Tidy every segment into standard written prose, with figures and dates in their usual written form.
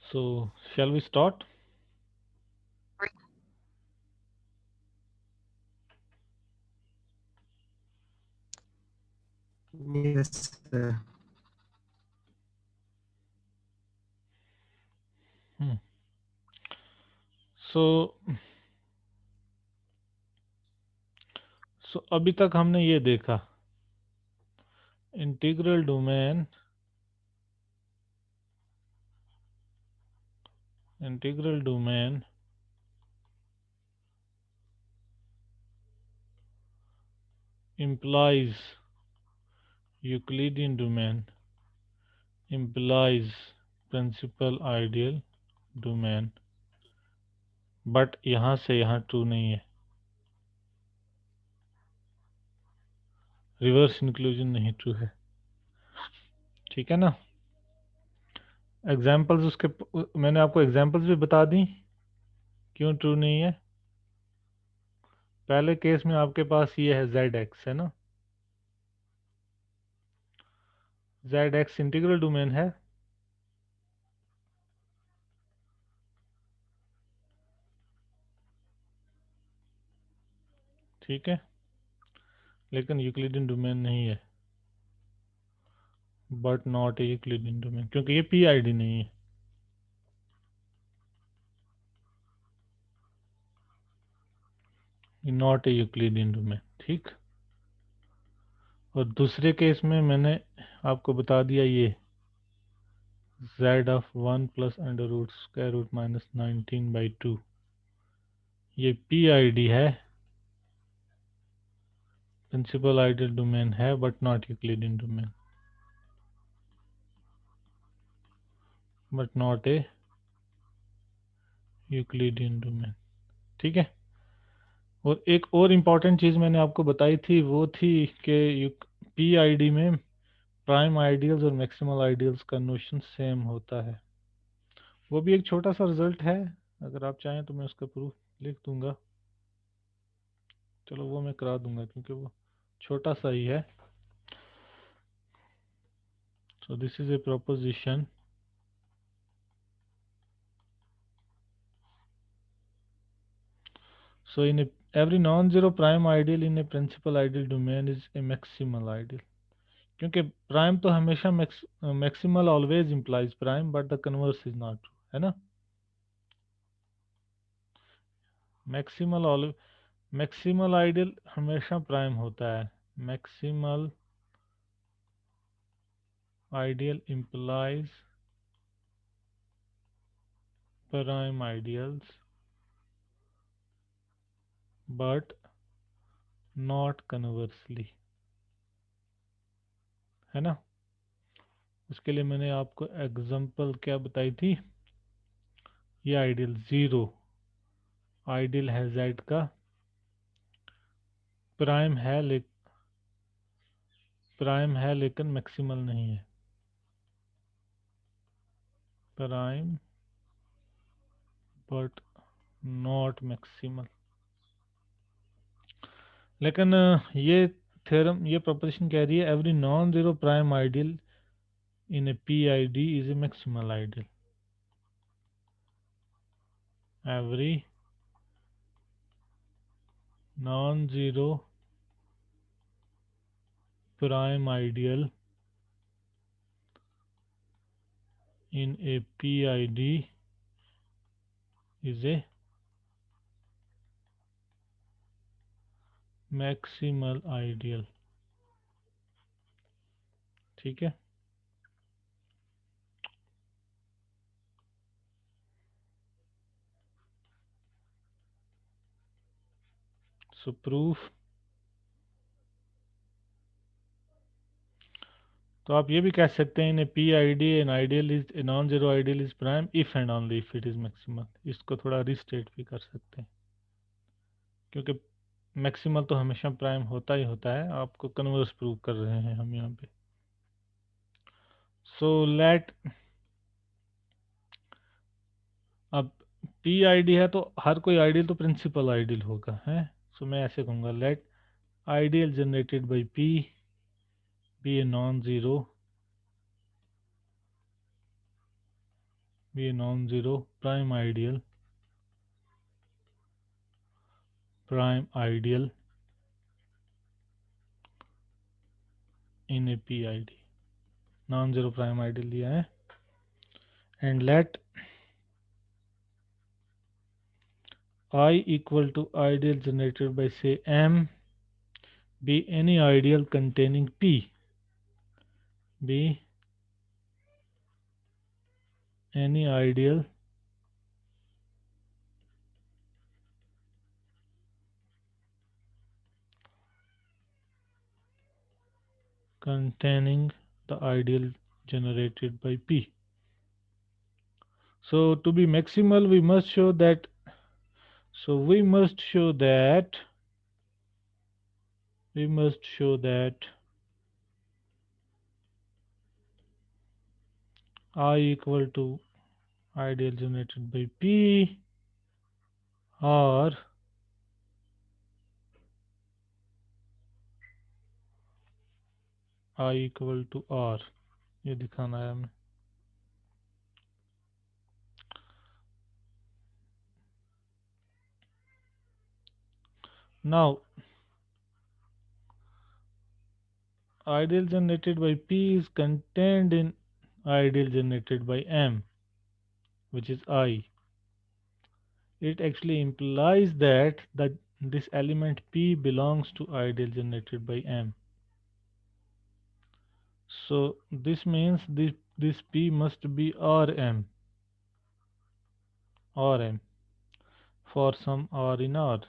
So, shall we start? Yes, sir. So, अभी तक हमने ये देखा, integral domain implies Euclidean domain implies principal ideal domain, but यहाँ से यहाँ ट्रू नहीं है, रिवर्स इंक्लूजन नहीं ट्रू है। ठीक है ना? एग्जाम्पल्स उसके मैंने आपको एग्जाम्पल्स भी बता दी क्यों ट्रू नहीं है। पहले केस में आपके पास ये है ZX है ना, ZX इंटीग्रल डोमेन है, ठीक है, लेकिन यूक्लिडियन डोमेन नहीं है, but not a Euclidean domain, क्योंकि ये PID नहीं है। नॉट ए यूक्लिडियन डोमेन, ठीक। और दूसरे केस में मैंने आपको बता दिया ये z of 1 plus under root square root minus 19/2 ये PID है, प्रिंसिपल आइडियल डोमेन है, but not Euclidean domain, but not a Euclidean domain, ठीक है। और एक और इम्पॉर्टेंट चीज़ मैंने आपको बताई थी, वो थी कि PID में प्राइम आइडियल्स और मैक्सिमल आइडियल्स का नोशन सेम होता है। वो भी एक छोटा सा रिजल्ट है, अगर आप चाहें तो मैं उसका प्रूफ लिख दूंगा, चलो वो मैं करा दूंगा क्योंकि वो छोटा सा ही है। So this is a proposition, so in every non-zero prime ideal in a principal ideal domain is a maximal ideal, क्योंकि प्राइम तो हमेशा maximal always implies prime, but the converse is not true, है ना। Maximal maximal ideal हमेशा prime होता है, maximal ideal implies prime ideals but not conversely, है ना। उसके लिए मैंने आपको एग्जांपल क्या बताई थी, ये आइडियल जीरो आइडियल है z का, प्राइम है लेकिन मैक्सिमल नहीं है, प्राइम बट नॉट मैक्सिमल। लेकिन ये थ्योरम, ये प्रोपोजिशन कह रही है every non zero prime ideal in A PID is a maximal ideal, every non zero prime ideal in a PID is a maximal ideal, ठीक है। सो प्रूफ, तो आप ये भी कह सकते हैं in P I D an ideal is a nonzero ideal is prime if and only if it is maximal. इसको थोड़ा रिस्टेट भी कर सकते हैं, क्योंकि मैक्सिमल तो हमेशा प्राइम होता ही होता है, आपको कन्वर्स प्रूव कर रहे हैं हम यहाँ पे। सो लेट, अब पी आई डी है तो हर कोई आइडियल तो प्रिंसिपल आइडियल होगा है। सो मैं ऐसे कहूँगा let ideal generated by P be a non zero, be a non zero prime ideal, prime ideal in a P I D, non zero prime ideal दिया है। And let I equal to ideal generated by say M be any ideal containing P, be any ideal containing the ideal generated by P. So to be maximal we must show that, so we must show that I equal to ideal generated by P or I equal to R, ये दिखाना है हमें। Now ideal generated by P is contained in ideal generated by M, which is I. It actually implies that this element P belongs to ideal generated by M. So this means this P must be Rm, Rm for some R in R,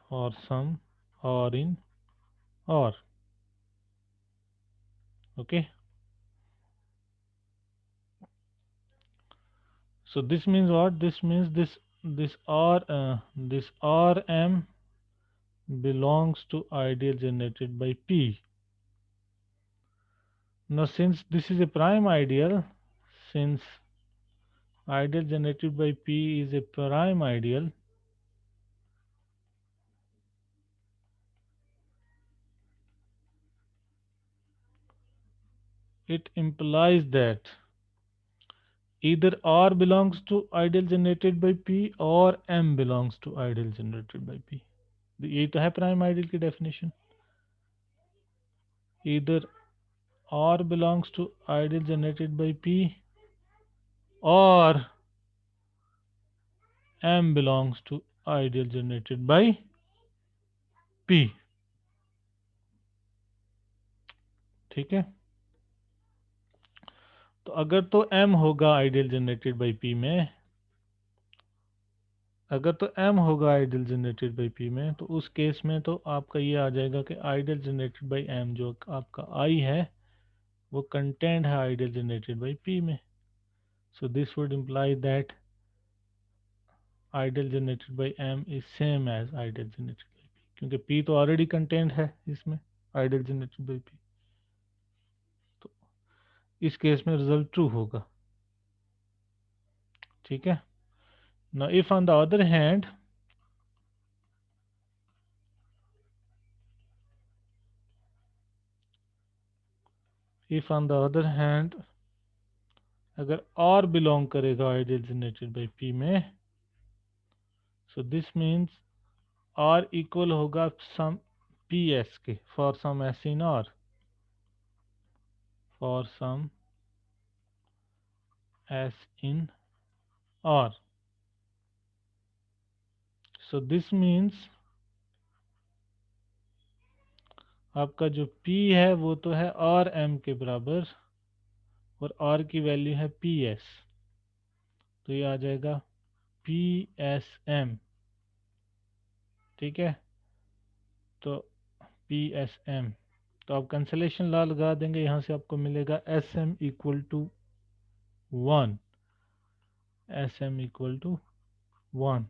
for some R in R. Okay. So this means what? This means this Rm belongs to ideal generated by P. Now since this is a prime ideal, since ideal generated by P is a prime ideal, it implies that either R belongs to ideal generated by P or M belongs to ideal generated by P. यही तो है prime ideal की definition, either R belongs to ideal generated by P or M belongs to ideal generated by P। ठीक है, तो अगर तो M होगा आइडियल जनरेटेड बाई P में, अगर तो M होगा आइडियल जनरेटेड बाई P में, तो उस केस में तो आपका ये आ जाएगा कि आइडियल जनरेटेड बाई M जो आपका I है वो कंटेंट है आइडियल जनरेटेड बाई P में। So this would imply that ideal generated by M is same as ideal generated by P, क्योंकि P तो ऑलरेडी कंटेंट है इसमें आइडियल जनरेटेड बाई P, तो इस केस में रिजल्ट ट्रू होगा। ठीक है। Now if on the other hand अगर R बिलोंग करेगा आइडियल जनरेटेड बाई P में, so this means R equal होगा सम PS के, for some S in R, for some S in R। So this means आपका जो P है वो तो है RM के बराबर और R की वैल्यू है PS, तो ये आ जाएगा PSM। ठीक है, तो PSM, तो आप कैंसलेशन लॉ लगा देंगे, यहाँ से आपको मिलेगा S M equal to 1, S M equal to 1।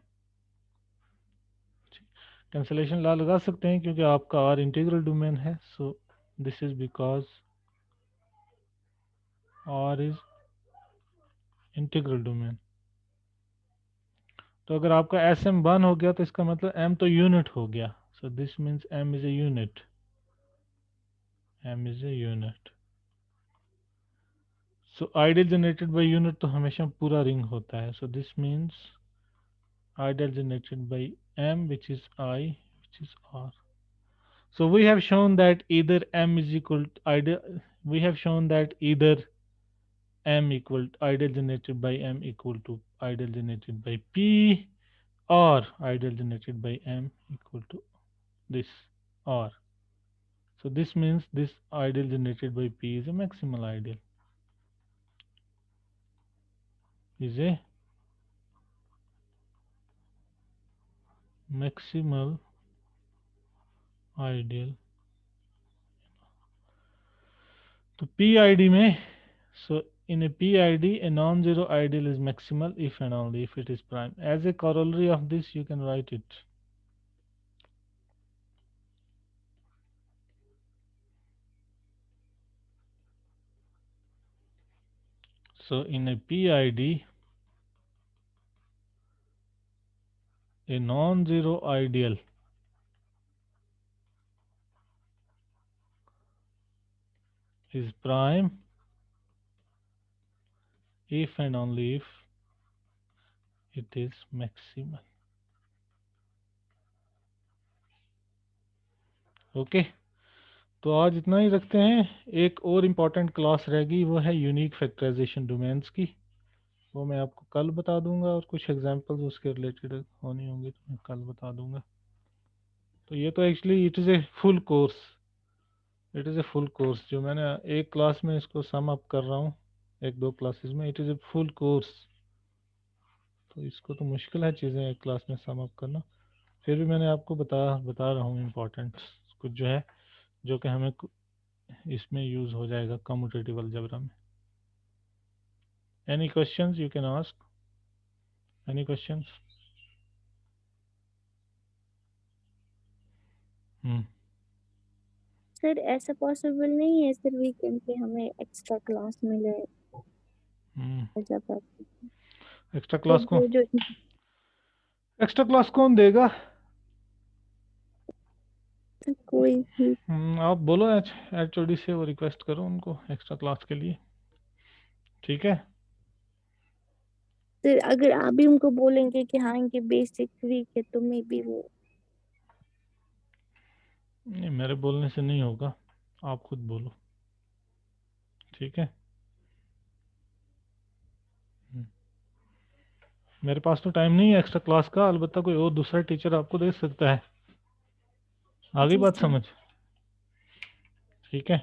Cancellation law लगा सकते हैं क्योंकि आपका आर इंटीग्रल डोमेन है, so this is because R is integral domain. तो अगर आपका एस एम 1 हो गया तो इसका मतलब एम तो यूनिट हो गया, so this means M is a unit, M is a unit. So ideal generated by unit तो हमेशा पूरा रिंग होता है, so this means ideal generated by m, which is I, which is R. So we have shown that either m is equal to ideal, we have shown that either m equal to ideal generated by m equal to ideal generated by p, or ideal generated by m equal to this R. So this means this ideal generated by p is a maximal ideal, is a maximal ideal। तो PID में, so in a PID a non-zero ideal is maximal if and only if it is prime. As a corollary of this you can write it. So in a PID a non-zero ideal is prime if and only if it is maximal. Okay, तो आज इतना ही रखते हैं। एक और important class रहेगी, वो है यूनिक फैक्टराइजेशन डोमेन्स की, वो मैं आपको कल बता दूंगा, और कुछ एग्जांपल्स उसके रिलेटेड होनी होंगी तो मैं कल बता दूंगा। तो ये तो actually it is a full course, it is a full course जो मैंने एक क्लास में इसको सम अप कर रहा हूँ, एक दो क्लासेस में, it is a full course. तो इसको तो मुश्किल है चीज़ें एक क्लास में सम अप करना, फिर भी मैंने आपको बता रहा हूँ इम्पोर्टेंट कुछ जो है, जो कि हमें इसमें यूज़ हो जाएगा कम्यूटेटिव अलजेब्रा में। Any questions you can ask, any questions? Sir ऐसा पॉसिबल नहीं है सर वीकेंड पे हमें एक्स्ट्रा क्लास मिले अलजेब्रा की? एक्स्ट्रा तो क्लास को, वो जो एक्स्ट्रा क्लास कौन देगा? कोई भी आप बोलो HOD से, वो रिक्वेस्ट करो उनको एक्स्ट्रा क्लास के लिए, ठीक है? सर अगर आप भी उनको बोलेंगे कि हाँ इनके बेसिक वीक है तो मे बी वो। नहीं, मेरे बोलने से नहीं होगा, आप खुद बोलो, ठीक है? मेरे पास तो टाइम नहीं है एक्स्ट्रा क्लास का, अलबत्ता कोई और दूसरा टीचर आपको दे सकता है। आगे जी बात सर। समझ, ठीक है?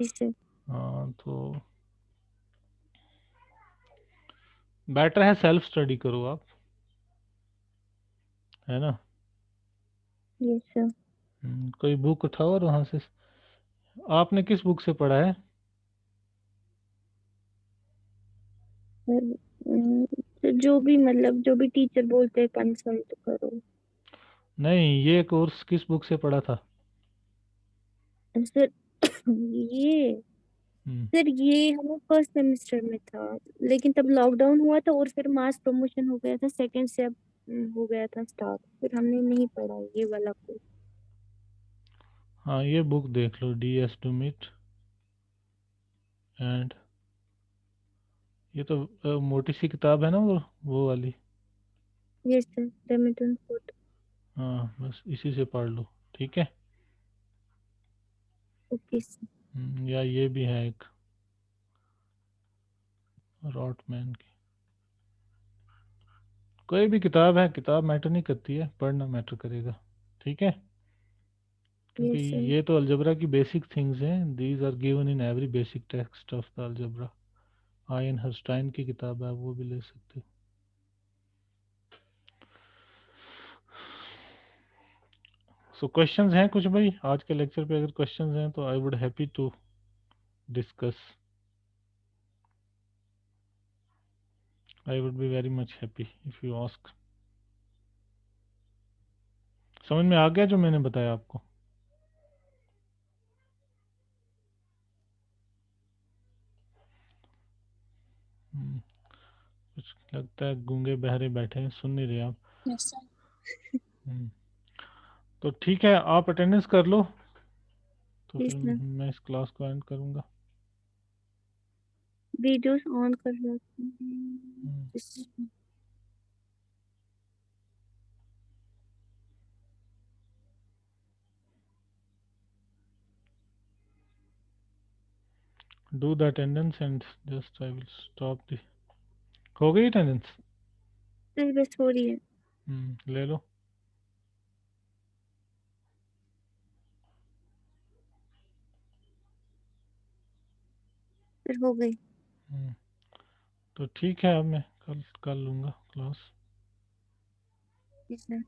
जी सर। हाँ, तो बेटर है सेल्फ स्टडी करो आप, है ना? Yes sir. कोई बुक उठाओ और वहाँ से, आपने किस बुक से पढ़ा है? सर जो भी मतलब जो भी टीचर बोलते हैं कंसल्ट करो। नहीं, ये कोर्स किस बुक से पढ़ा था? सर ये हम्म, सर ये हमें फर्स्ट सेमेस्टर में था, लेकिन तब लॉकडाउन हुआ था और फिर मास प्रमोशन हो गया था, सेकंड से अब हो गया था स्टार्ट, फिर हमने नहीं पढ़ा ये वाला कोर्स। हाँ, ये बुक देख लो, DS डुमिट एंड, ये तो मोटी सी किताब है ना, वो वाली। Yes sir, remittance code. हाँ, बस इसी से पढ़ लो, ठीक है? Okay sir. या ये भी है एक, रॉटमैन की, कोई भी किताब है, किताब मैटर नहीं करती है, पढ़ना मैटर करेगा, ठीक है? क्योंकि यस सर। ये तो अलजबरा की बेसिक थिंग्स हैं, these are given in every basic text of the algebra. I N Herstein की किताब है, वो भी ले सकते हो। सो क्वेश्चंस हैं कुछ भाई आज के लेक्चर पे? अगर क्वेश्चंस हैं तो I would happy to discuss. I would be very much happy if you ask. समझ में आ गया जो मैंने बताया आपको? कुछ लगता है गूंगे बहरे बैठे हैं, सुन नहीं रहे आप. Yes sir. हम्म, तो ठीक है, आप अटेंडेंस कर लो तो यस फिर सर। मैं इस क्लास को एंड करूंगा. वीडियोस ऑन कर लेते हैं। Do the attendance and just I will stop the. हो गई अटेंडेंस? सर बस हो रही है। ले लो. सर हो गई। हम्म, तो ठीक है, अब मैं कल कर लूँगा क्लास. Yes sir.